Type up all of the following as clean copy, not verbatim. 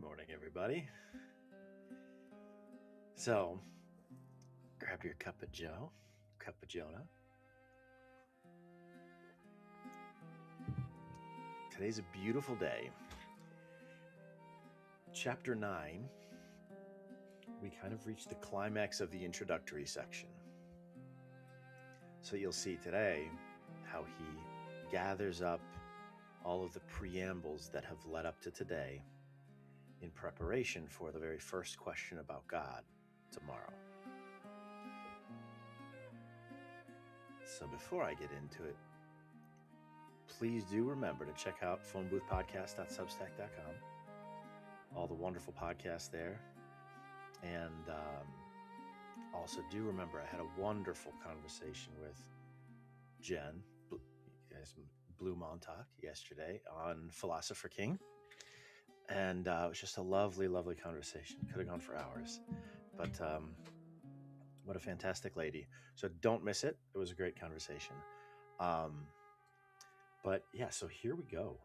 morning, everybody. So, grab your cup of Jonah. Today's a beautiful day. Chapter 9, we kind of reached the climax of the introductory section. So you'll see today how he gathers up all of the preambles that have led up to today in preparation for the very first question about God tomorrow. So before I get into it, please do remember to check out phoneboothpodcast.substack.com. All the wonderful podcasts there. And also do remember I had a wonderful conversation with Jen, you guys, Blue Montauk, yesterday on Philosopher King. And it was just a lovely, lovely conversation. Could have gone for hours. But what a fantastic lady. So don't miss it. It was a great conversation. But yeah, so here we go.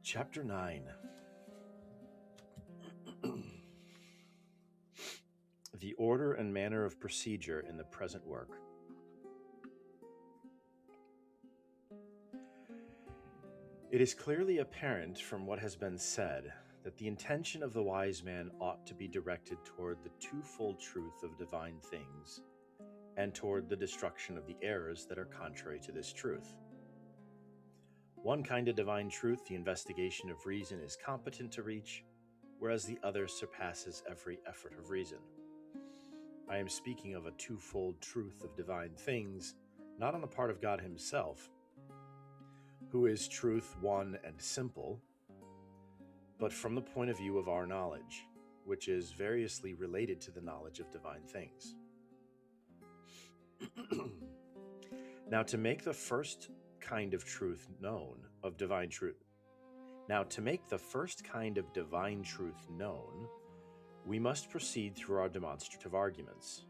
Chapter 9. The order and manner of procedure in the present work. It is clearly apparent from what has been said that the intention of the wise man ought to be directed toward the twofold truth of divine things and toward the destruction of the errors that are contrary to this truth. One kind of divine truth the investigation of reason is competent to reach, whereas the other surpasses every effort of reason. I am speaking of a twofold truth of divine things, not on the part of God himself, who is truth one and simple, but from the point of view of our knowledge, which is variously related to the knowledge of divine things. Now, to make the first kind of truth known, of divine truth, known, we must proceed through our demonstrative arguments,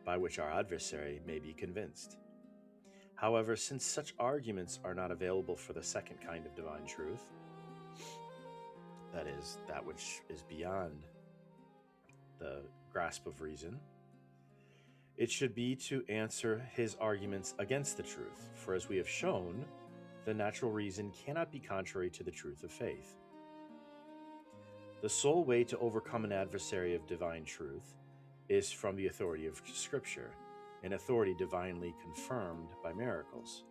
by which our adversary may be convinced. However, since such arguments are not available for the second kind of divine truth, that is, that which is beyond the grasp of reason, it should be to answer his arguments against the truth. For as we have shown, the natural reason cannot be contrary to the truth of faith. The sole way to overcome an adversary of divine truth is from the authority of Scripture, an authority divinely confirmed by miracles.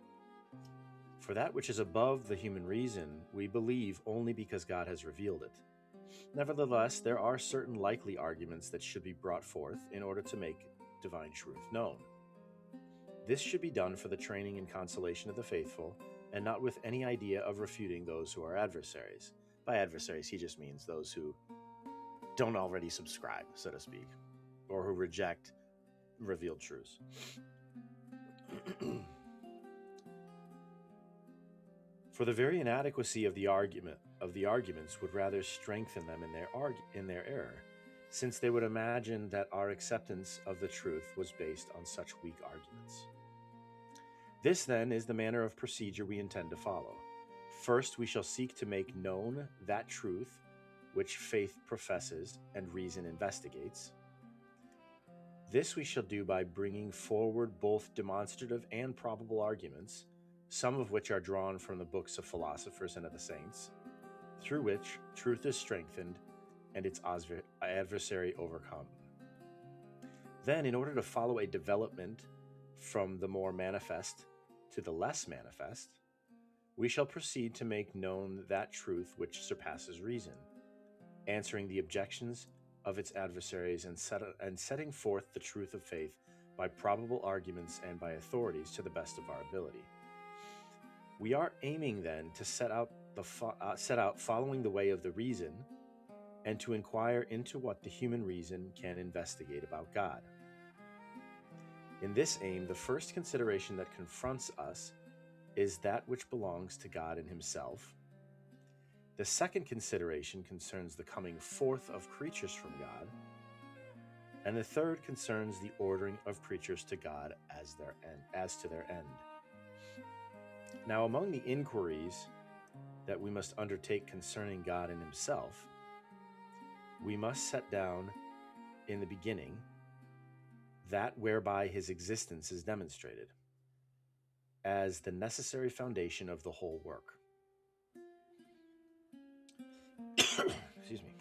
For that which is above the human reason, we believe only because God has revealed it. Nevertheless, there are certain likely arguments that should be brought forth in order to make divine truth known. This should be done for the training and consolation of the faithful, and not with any idea of refuting those who are adversaries. By adversaries, he just means those who don't already subscribe, so to speak, or who reject revealed truths. For the very inadequacy of the arguments would rather strengthen them in their error, since they would imagine that our acceptance of the truth was based on such weak arguments. This, then, is the manner of procedure we intend to follow. First, we shall seek to make known that truth which faith professes and reason investigates. This we shall do by bringing forward both demonstrative and probable arguments, some of which are drawn from the books of philosophers and of the saints, through which truth is strengthened and its adversary overcome. Then, in order to follow a development from the more manifest to the less manifest, we shall proceed to make known that truth which surpasses reason, answering the objections of its adversaries and setting forth the truth of faith by probable arguments and by authorities to the best of our ability. We are aiming then to set out following the way of the reason, and to inquire into what the human reason can investigate about God. In this aim, the first consideration that confronts us is that which belongs to God in himself. The second consideration concerns the coming forth of creatures from God, and the third concerns the ordering of creatures to God as to their end. Now, among the inquiries that we must undertake concerning God and himself, we must set down in the beginning that whereby his existence is demonstrated as the necessary foundation of the whole work. Excuse me.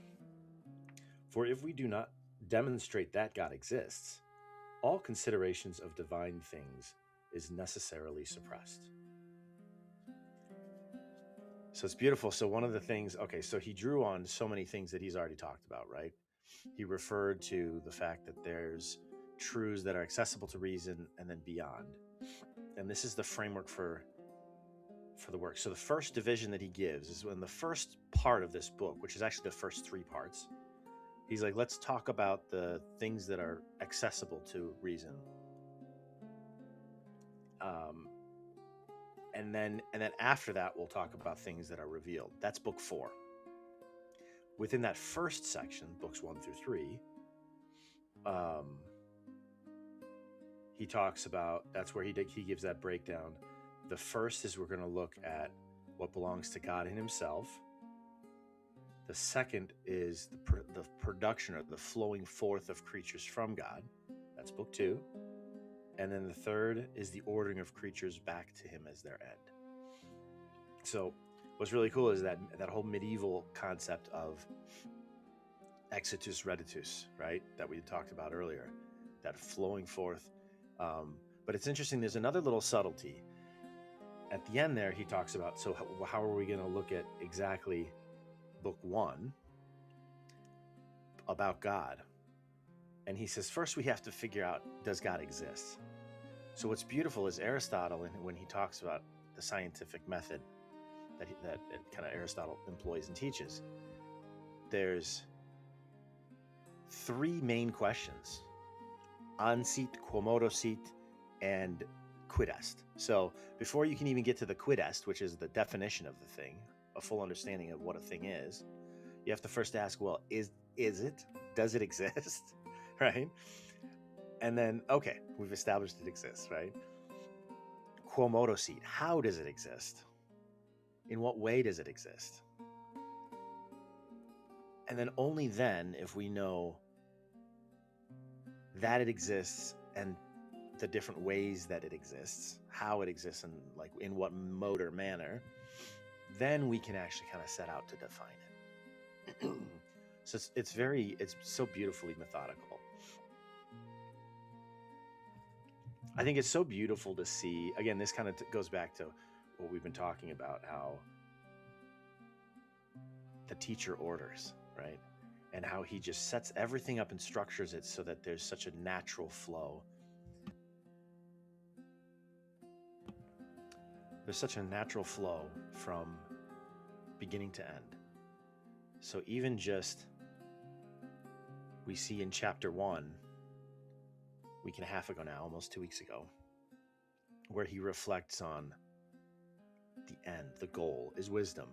For if we do not demonstrate that God exists, all considerations of divine things is necessarily suppressed. So it's beautiful. So one of the things, okay, so he drew on so many things that he's already talked about, right? He referred to the fact that there's truths that are accessible to reason and then beyond. And this is the framework for the work. So the first division that he gives is in the first part of this book, which is actually the first 3 parts. He's like, let's talk about the things that are accessible to reason. And then after that, we'll talk about things that are revealed. That's book 4. Within that first section, books 1 through 3, he talks about, that's where he gives that breakdown. The first is we're going to look at what belongs to God in himself. The second is the production or the flowing forth of creatures from God. That's book 2. And then the third is the ordering of creatures back to him as their end. So what's really cool is that whole medieval concept of exitus reditus, right? That we talked about earlier, that flowing forth. But it's interesting, there's another little subtlety. At the end there, he talks about, so how are we going to look at exactly book 1 about God? And he says, first we have to figure out, does God exist? So what's beautiful is Aristotle, when he talks about the scientific method that kind of Aristotle employs and teaches, there's 3 main questions: an sit, quomodo sit, and quid est. So before you can even get to the quid est, which is the definition of the thing, a full understanding of what a thing is, you have to first ask, well, is it? Does it exist? Right? And then, okay, we've established it exists, right? Quomodo sit, how does it exist? In what way does it exist? And then only then, if we know that it exists and the different ways that it exists, how it exists, and like in what mode or manner, then we can actually kind of set out to define it. So it's so beautifully methodical. I think it's so beautiful to see, again, this kind of goes back to what we've been talking about, how the teacher orders, right? And how he just sets everything up and structures it so that there's such a natural flow. There's such a natural flow from beginning to end. So even just, we see in chapter 1, week and a half ago now, almost 2 weeks ago, where he reflects on the end, the goal is wisdom.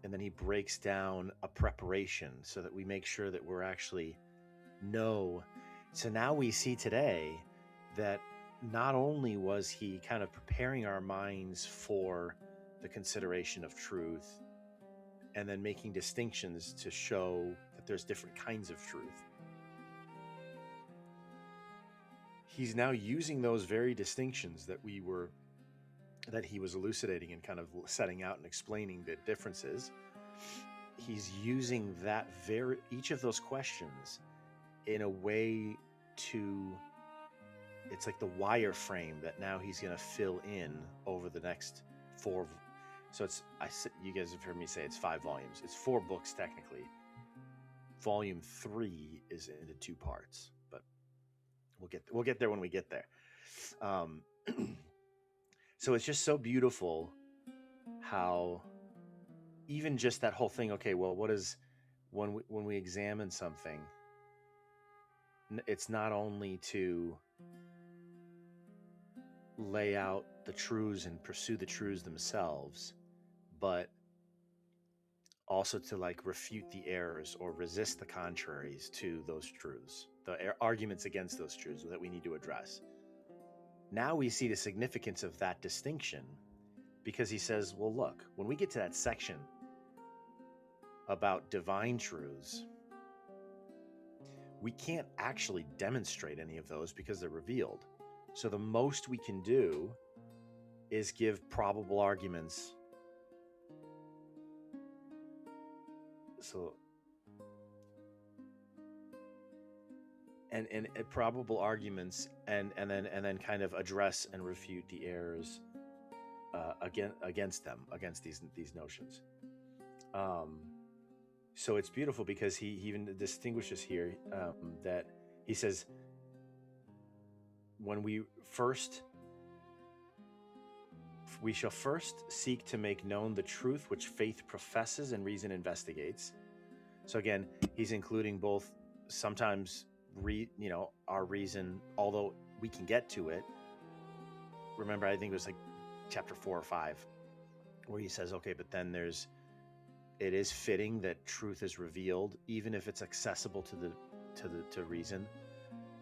And then he breaks down a preparation so that we make sure that we're actually know. So now we see today that not only was he kind of preparing our minds for the consideration of truth and then making distinctions to show that there's different kinds of truth, he's now using those very distinctions that he was elucidating and kind of setting out and explaining the differences. He's using each of those questions in a way to, it's like the wireframe that now he's going to fill in over the next 4. So you guys have heard me say it's 5 volumes. It's 4 books technically. Volume 3 is into 2 parts, but we'll get there when we get there. So it's just so beautiful how even just that whole thing, okay, well, what is, when we examine something, it's not only to lay out the truths and pursue the truths themselves, but also to like refute the errors or resist the contraries to those truths, the arguments against those truths that we need to address. Now we see the significance of that distinction because he says, well, look, when we get to that section about divine truths, we can't actually demonstrate any of those because they're revealed. So the most we can do is give probable arguments. So and probable arguments, and then kind of address and refute the errors against these notions. So it's beautiful because he even distinguishes here that he says, when we shall first seek to make known the truth which faith professes and reason investigates. So again, he's including both sometimes our reason, although we can get to it. Remember, I think it was like chapter 4 or 5, where he says, okay, but then it is fitting that truth is revealed, even if it's accessible to reason.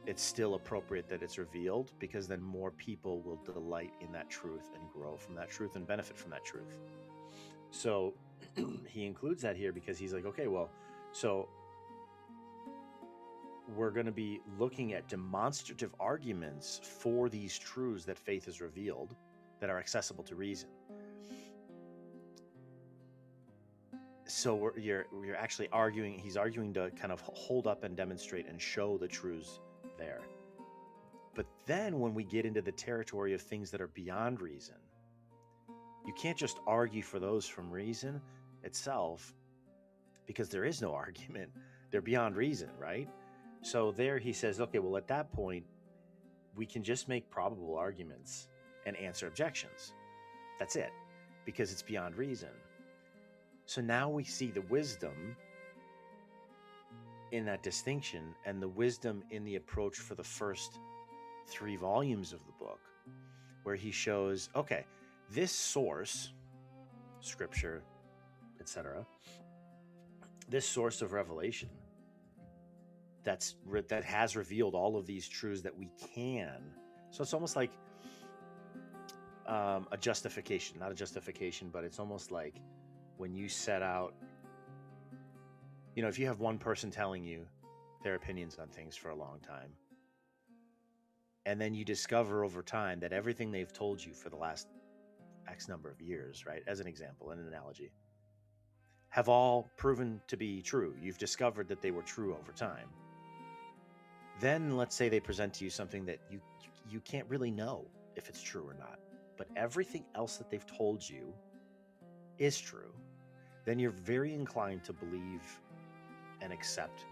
It's still appropriate that it's revealed, because then more people will delight in that truth and grow from that truth and benefit from that truth. So he includes that here because he's like, okay, well, so we're going to be looking at demonstrative arguments for these truths that faith has revealed that are accessible to reason. So you're actually arguing, he's arguing to kind of hold up and demonstrate and show the truths there. But then when we get into the territory of things that are beyond reason, you can't just argue for those from reason itself, because there is no argument. They're beyond reason, right? So there he says, okay, well, at that point, we can just make probable arguments and answer objections. That's it, because it's beyond reason. So now we see the wisdom in that distinction, and the wisdom in the approach for the first 3 volumes of the book, where he shows, okay, this source, scripture, etc., this source of revelation that has revealed all of these truths that we can. So it's almost like a justification, not a justification, but it's almost like when you set out, if you have one person telling you their opinions on things for a long time, and then you discover over time that everything they've told you for the last X number of years, right, as an example, an analogy, have all proven to be true. You've discovered that they were true over time. Then let's say they present to you something that you can't really know if it's true or not, but everything else that they've told you is true. Then you're very inclined to believe and accept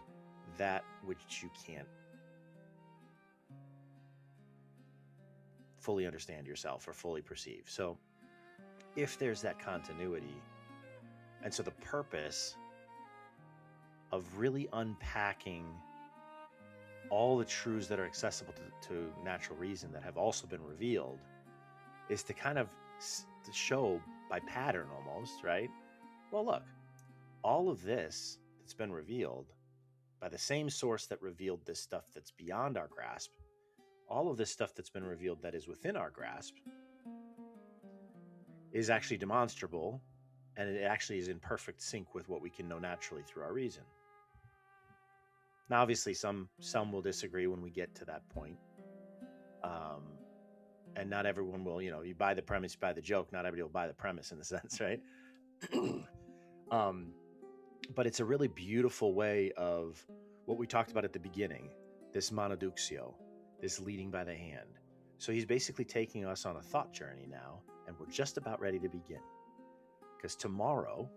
that which you can't fully understand yourself or fully perceive. So if there's that continuity, and so the purpose of really unpacking all the truths that are accessible to natural reason that have also been revealed is to kind of to show by pattern almost, right? Well, look, all of this that's been revealed by the same source that revealed this stuff that's beyond our grasp, all of this stuff that's been revealed that is within our grasp is actually demonstrable, and it actually is in perfect sync with what we can know naturally through our reason. Now, obviously, some will disagree when we get to that point. And not everyone will, you buy the premise, you buy the joke. Not everybody will buy the premise in a sense, right? But it's a really beautiful way of what we talked about at the beginning, this monoduxio, this leading by the hand. So he's basically taking us on a thought journey now, and we're just about ready to begin. Because tomorrow,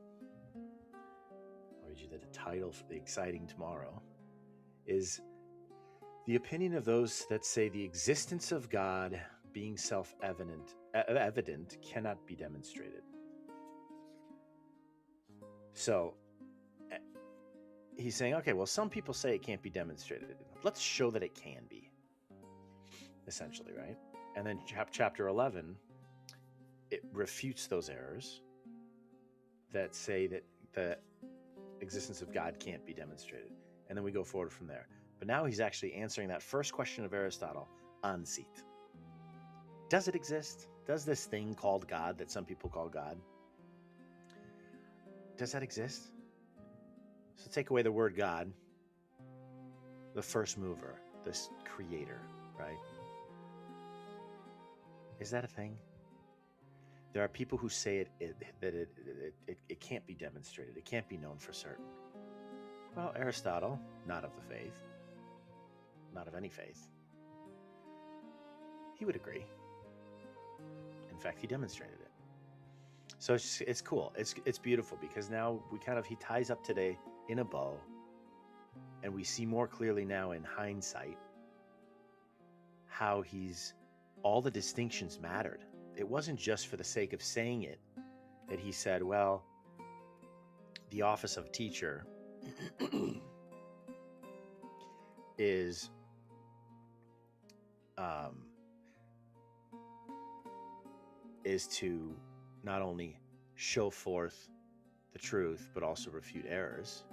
I'll read you the title for the exciting tomorrow, is the opinion of those that say the existence of God being self-evident cannot be demonstrated. So he's saying, okay, well, some people say it can't be demonstrated. Let's show that it can be, essentially, right? And then chapter 11, it refutes those errors that say that the existence of God can't be demonstrated. And then we go forward from there. But now he's actually answering that first question of Aristotle, ansieht. Does it exist? Does this thing called God, that some people call God, does that exist? So take away the word God, the first mover, this creator, right? Is that a thing? There are people who say it can't be demonstrated. It can't be known for certain. Well, Aristotle, not of the faith, not of any faith, he would agree. In fact, he demonstrated it. So it's cool. It's beautiful, because now he ties up today in a bow, and we see more clearly now in hindsight how all the distinctions mattered. It wasn't just for the sake of saying it that he said, well, the office of teacher is to not only show forth the truth, but also refute errors.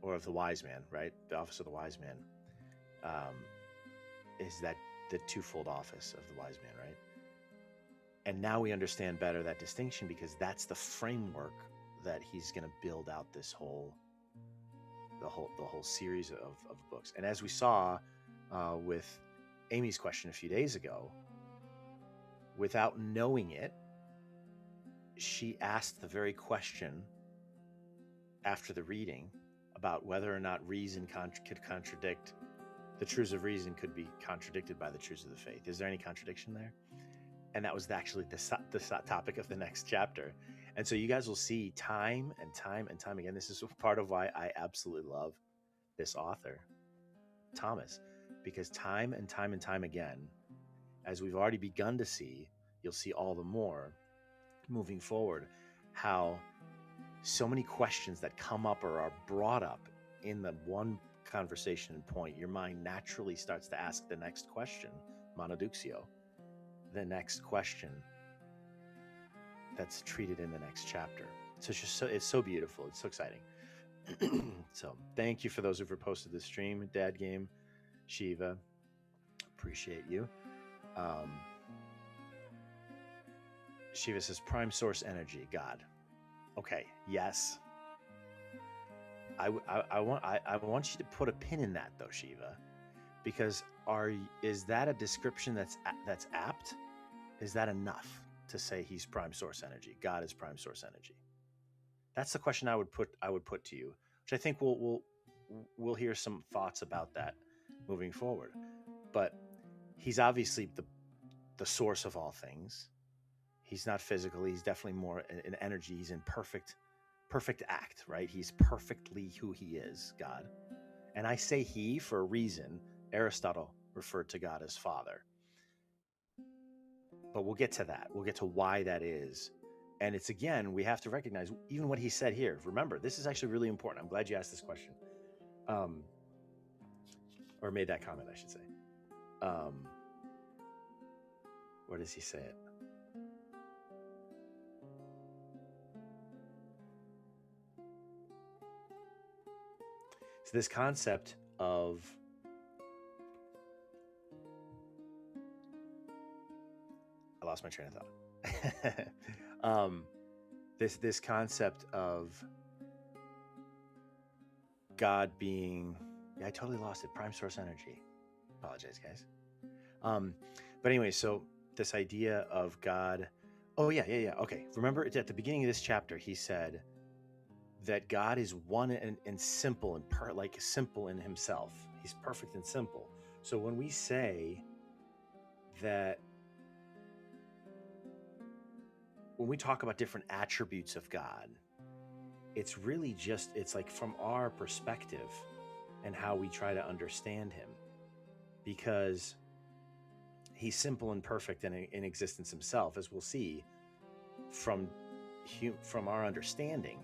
Or of the wise man, right? The office of the wise man is that the twofold office of the wise man, right? And now we understand better that distinction, because that's the framework that he's going to build out the whole series of books. And as we saw with Amy's question a few days ago, without knowing it, she asked the very question after the reading about whether or not reason could contradict, the truths of reason could be contradicted by the truths of the faith. Is there any contradiction there? And that was actually the topic of the next chapter. And so you guys will see time and time and time again. This is part of why I absolutely love this author, Thomas, because time and time and time again, as we've already begun to see, you'll see all the more moving forward, how so many questions that come up or are brought up in the one conversation and point, your mind naturally starts to ask the next question, monoduxio, the next question that's treated in the next chapter. So it's so beautiful. It's so exciting. So thank you for those who've reposted the stream. Dad Game, Shiva, appreciate you. Shiva says prime source energy, God. Okay, yes. I want you to put a pin in that though, Shiva, because is that a description that's apt? Is that enough to say he's prime source energy? God is prime source energy. That's the question I would put to you, which I think we'll hear some thoughts about that moving forward. But he's obviously the source of all things. He's not physical. He's definitely more in energy. He's in perfect act, right? He's perfectly who he is, God. And I say he for a reason. Aristotle referred to God as Father. But we'll get to that. We'll get to why that is. And it's, again, we have to recognize even what he said here. Remember, this is actually really important. I'm glad you asked this question. Or made that comment, I should say. Where does he say it? So this concept of I lost my train of thought. This concept of God being, I totally lost it. Prime source energy. Apologize, guys. But anyway, so this idea of God. Oh yeah. Okay. Remember at the beginning of this chapter, he said that God is one and simple and simple in himself. He's perfect and simple. So when we say that, when we talk about different attributes of God, it's really just, it's like from our perspective and how we try to understand him, because he's simple and perfect in existence himself, as we'll see from our understanding.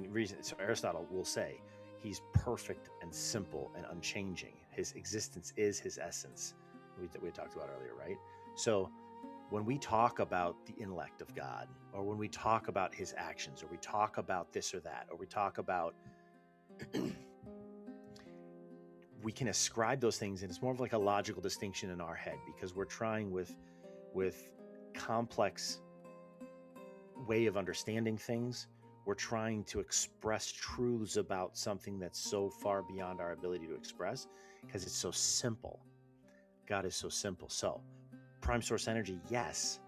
Reason. So Aristotle will say he's perfect and simple and unchanging. His existence is his essence. We talked about earlier, right? So when we talk about the intellect of God, or when we talk about his actions, or we talk about this or that, or we talk about we can ascribe those things, and it's more of like a logical distinction in our head because we're trying with complex way of understanding things. We're trying to express truths about something that's so far beyond our ability to express because it's so simple. God is so simple. So prime source energy, yes,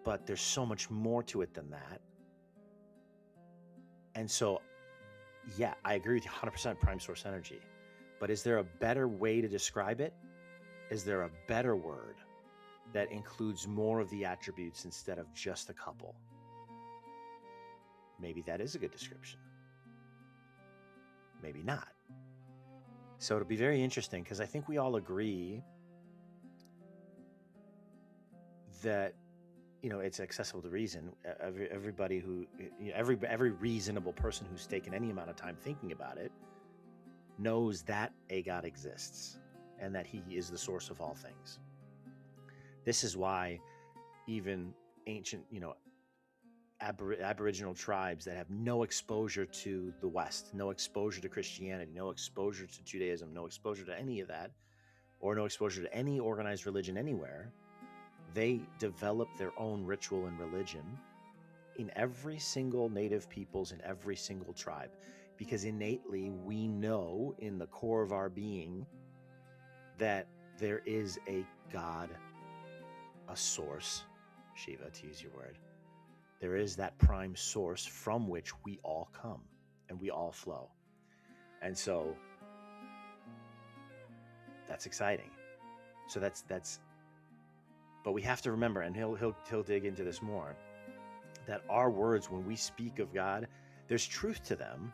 but there's so much more to it than that. And so, yeah, I agree with you 100% prime source energy. But is there a better way to describe it? Is there a better word that includes more of the attributes instead of just a couple? Maybe that is a good description. Maybe not. So it'll be very interesting because I think we all agree that, you know, it's accessible to reason. Everybody who, every reasonable person who's taken any amount of time thinking about it knows that a God exists and that he is the source of all things. This is why even ancient, you know, Aboriginal tribes that have no exposure to the West, no exposure to Christianity, no exposure to Judaism, no exposure to any of that, or no exposure to any organized religion anywhere, they develop their own ritual and religion in every single native peoples in every single tribe, because innately we know in the core of our being that there is a God, a source, Shiva, to use your word. There is that prime source from which we all come and we all flow. And so that's exciting. So that's, but we have to remember, and he'll dig into this more, that our words, when we speak of God, there's truth to them,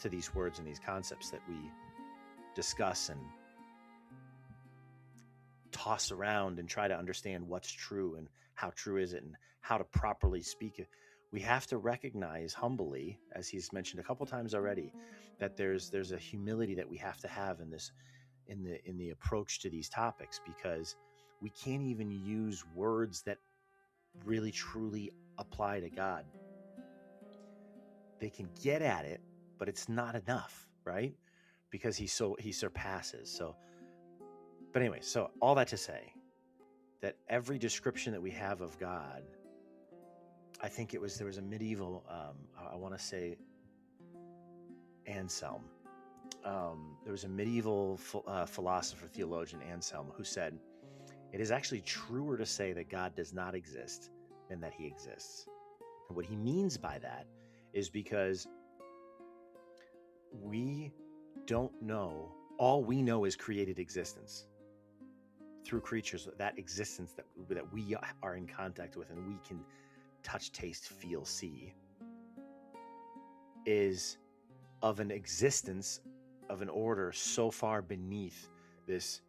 to these words and these concepts that we discuss and toss around and try to understand what's true and how true is it and how to properly speak it. We have to recognize humbly, as he's mentioned a couple times already, that there's a humility that we have to have in this, in the approach to these topics, because we can't even use words that really truly apply to God. They can get at it, but it's not enough, right? Because he surpasses. So, but anyway, so all that to say that every description that we have of God, I think there was a medieval, I want to say Anselm. There was a medieval philosopher, theologian, Anselm, who said, it is actually truer to say that God does not exist than that he exists. And what he means by that is because we don't know, all we know is created existence through creatures, that existence that we are in contact with and we can touch, taste, feel, see, is of an existence of an order so far beneath this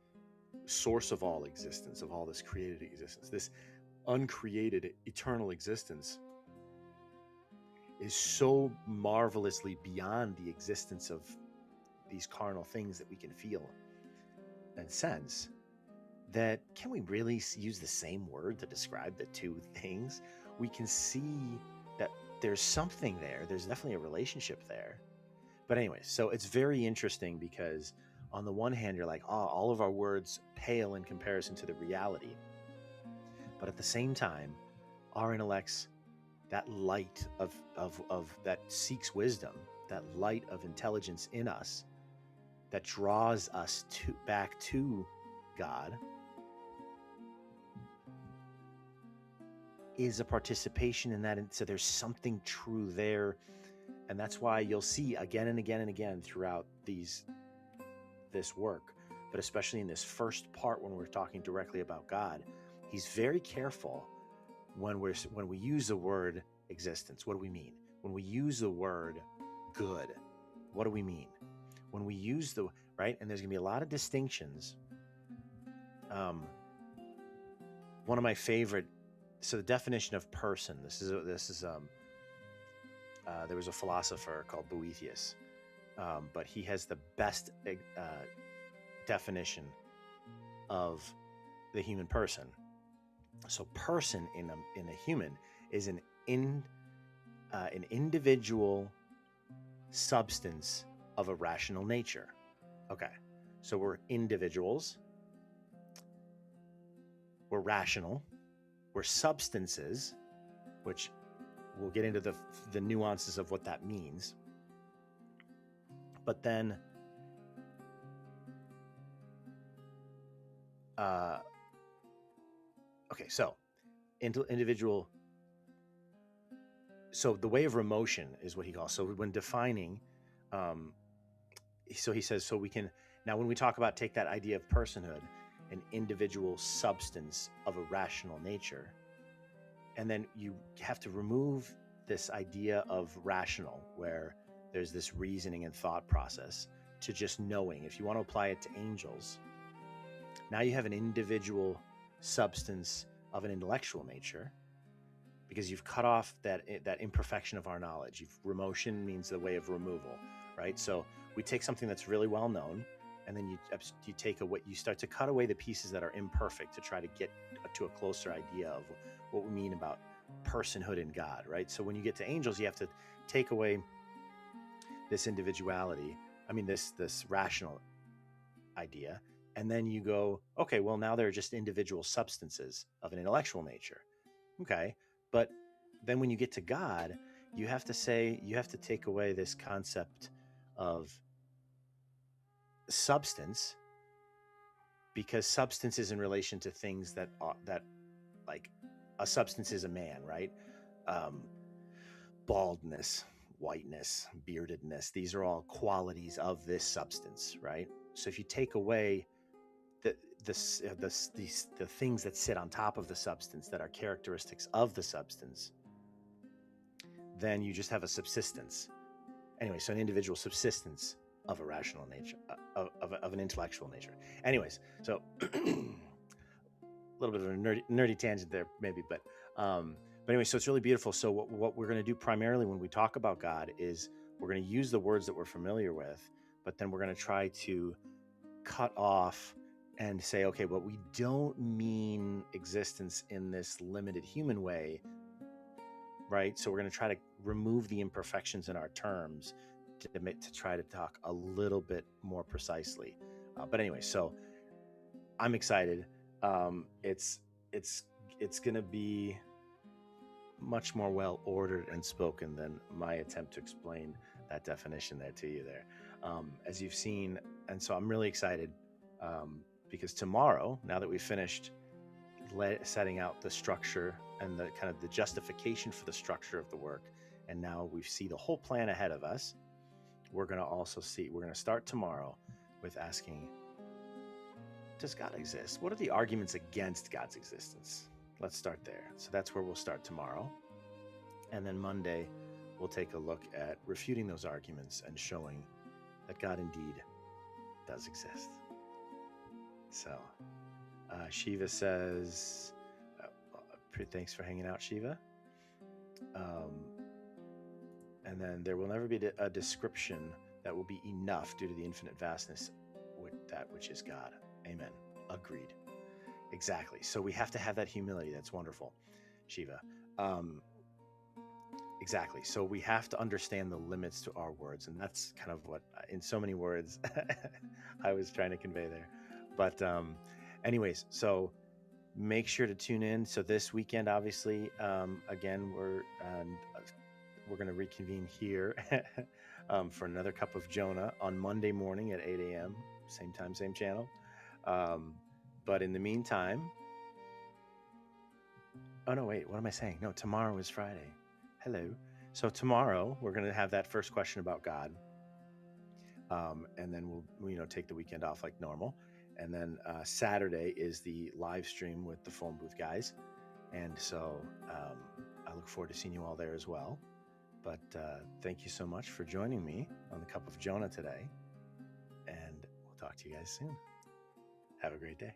source of all existence, of all this created existence. This uncreated eternal existence is so marvelously beyond the existence of these carnal things that we can feel and sense, that can we really use the same word to describe the two things? We can see that there's something there. There's definitely a relationship there. But anyway, so it's very interesting because on the one hand, you're like, oh, all of our words pale in comparison to the reality. But at the same time, our intellects, that light of that seeks wisdom, that light of intelligence in us, that draws us back to God, is a participation in that. And so there's something true there. And that's why you'll see again and again and again throughout this work, but especially in this first part when we're talking directly about God, he's very careful when we use the word existence. What do we mean? When we use the word good, what do we mean? When we use the right, and there's gonna be a lot of distinctions. One of my favorite, so the definition of person. This is there was a philosopher called Boethius, but he has the best definition of the human person. So person in a human is an individual substance of a rational nature. Okay, So we're individuals, we're rational, we're substances, which we'll get into the nuances of what that means. But then, okay, so individual. So the way of remotion is what he calls. So when defining, so he says, so we can, now when we talk about, take that idea of personhood, an individual substance of a rational nature, and then you have to remove this idea of rational, where there's this reasoning and thought process, to just knowing. If you want to apply it to angels, now you have an individual substance of an intellectual nature, because you've cut off that imperfection of our knowledge. Remotion means the way of removal, right? So we take something that's really well known, and then you take away, you start to cut away the pieces that are imperfect to try to get to a closer idea of what we mean about personhood in God, right? So when you get to angels, you have to take away this individuality. I mean, this rational idea, and then you go, okay, well, now they're just individual substances of an intellectual nature. Okay, but then when you get to God, you have to take away this concept of substance, because substance is in relation to things that like a substance is a man, right? Baldness, whiteness, beardedness, these are all qualities of this substance, right? So if you take away the things that sit on top of the substance that are characteristics of the substance, then you just have a subsistence. Anyway, so an individual subsistence of a rational nature, of an intellectual nature. Anyways, so a little bit of a nerdy tangent there, maybe, but anyway, so it's really beautiful. So what we're going to do primarily when we talk about God is we're going to use the words that we're familiar with, but then we're going to try to cut off and say, okay, but we don't mean existence in this limited human way, right? So we're going to try to remove the imperfections in our terms to try to talk a little bit more precisely. But anyway, so I'm excited. It's going to be much more well ordered and spoken than my attempt to explain that definition there to you there, as you've seen. And so I'm really excited, because tomorrow, now that we've finished setting out the structure and the kind of the justification for the structure of the work, and now we see the whole plan ahead of us, we're going to start tomorrow with asking, does God exist? What are the arguments against God's existence? Let's start there. So that's where we'll start tomorrow. And then Monday, we'll take a look at refuting those arguments and showing that God indeed does exist. So Shiva says, thanks for hanging out, Shiva. And then there will never be a description that will be enough due to the infinite vastness with that which is God. Amen. Agreed. Exactly. So we have to have that humility. That's wonderful, Shiva. Exactly. So we have to understand the limits to our words. And that's kind of what, in so many words, I was trying to convey there. But anyways, so make sure to tune in. So this weekend, obviously, again, we're going to reconvene here for another cup of Jonah on Monday morning at 8 a.m. Same time, same channel. But in the meantime, oh no, wait, what am I saying? No, tomorrow is Friday. Hello. So tomorrow we're going to have that first question about God. And then we'll, take the weekend off like normal. And then Saturday is the live stream with the phone booth guys. And so I look forward to seeing you all there as well. But thank you so much for joining me on the Cup of Jonah today. And we'll talk to you guys soon. Have a great day.